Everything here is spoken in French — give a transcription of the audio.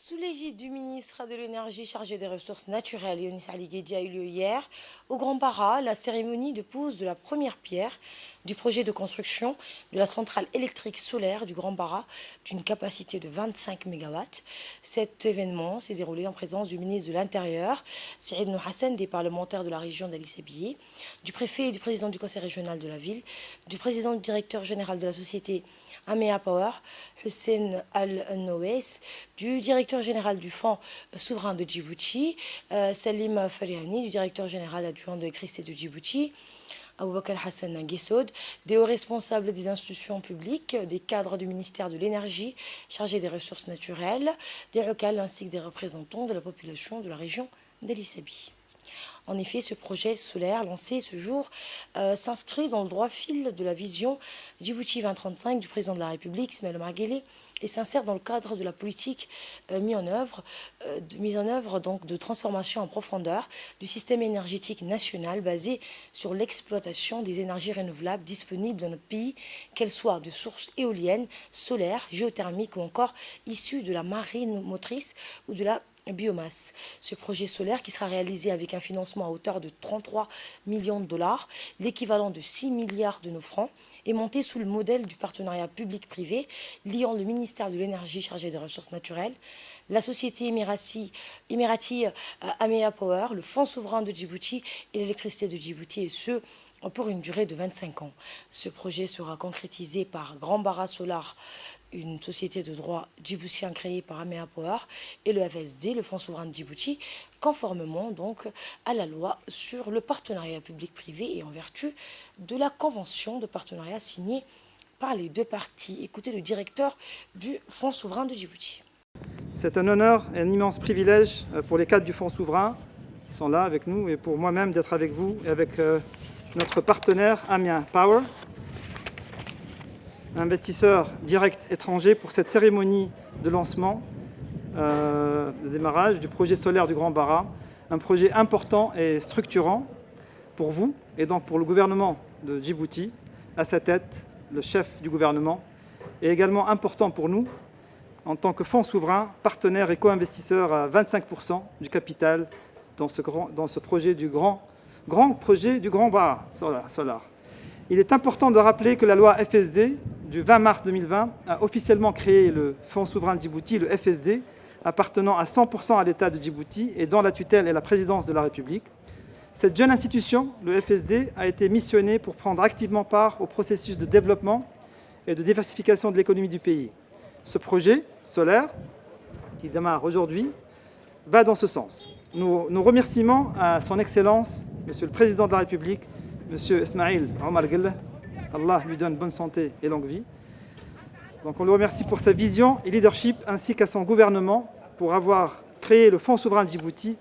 Sous l'égide du ministre de l'Énergie chargé des ressources naturelles, Yonis Ali Guedji, a eu lieu hier au Grand Para la cérémonie de pose de la première pierre du projet de construction de la centrale électrique solaire du Grand Para d'une capacité de 25 MW. Cet événement s'est déroulé en présence du ministre de l'Intérieur, Saïd Nouhassan, des parlementaires de la région d'Ali Sabihi, du préfet et du président du conseil régional de la ville, du président du directeur général de la société Amea Power, Hussein Al-Nowais, du directeur général du Fonds souverain de Djibouti, Salim Fariani, du directeur général adjoint de l'électricité de Djibouti, Aboubakar Hassan Guessoud, des hauts responsables des institutions publiques, des cadres du ministère de l'Énergie chargés des ressources naturelles, des locales ainsi que des représentants de la population de la région d'Ali Sabihi. En effet, ce projet solaire lancé ce jour s'inscrit dans le droit fil de la vision Djibouti 2035 du président de la République, Ismaël Omar Guelleh, et s'insère dans le cadre de la politique mise en œuvre donc, de transformation en profondeur du système énergétique national basé sur l'exploitation des énergies renouvelables disponibles dans notre pays, qu'elles soient de sources éoliennes, solaires, géothermiques ou encore issues de la marée motrice ou de la biomasse. Ce projet solaire qui sera réalisé avec un financement à hauteur de 33 millions de dollars, l'équivalent de 6 milliards de nos francs, est monté sous le modèle du partenariat public-privé liant le ministère de l'Énergie chargé des ressources naturelles, la société émiratie Amea Power, le Fonds souverain de Djibouti et l'électricité de Djibouti, et ce pour une durée de 25 ans. Ce projet sera concrétisé par Grand Bara Solar, une société de droit djiboutien créée par Amea Power, et le FSD, le Fonds souverain de Djibouti, conformément donc à la loi sur le partenariat public-privé et en vertu de la convention de partenariat signée par les deux parties. Écoutez le directeur du Fonds souverain de Djibouti. C'est un honneur et un immense privilège pour les cadres du Fonds souverain qui sont là avec nous et pour moi-même d'être avec vous et avec notre partenaire Amea Power, investisseur direct étranger, pour cette cérémonie de lancement, de démarrage du projet solaire du Grand Bara, un projet important et structurant pour vous et donc pour le gouvernement de Djibouti, à sa tête le chef du gouvernement, et également important pour nous en tant que fonds souverain, partenaire et co-investisseur à 25% du capital dans ce projet du grand projet du Grand Bara Solar. Il est important de rappeler que la loi FSD du 20 mars 2020 a officiellement créé le Fonds souverain de Djibouti, le FSD, appartenant à 100% à l'État de Djibouti et dont la tutelle est la présidence de la République. Cette jeune institution, le FSD, a été missionnée pour prendre activement part au processus de développement et de diversification de l'économie du pays. Ce projet solaire, qui démarre aujourd'hui, va dans ce sens. Nos remerciements à son Excellence, Monsieur le Président de la République, Monsieur Ismaël Omar Guelleh, Allah lui donne bonne santé et longue vie. Donc on le remercie pour sa vision et leadership, ainsi qu'à son gouvernement pour avoir créé le Fonds souverain de Djibouti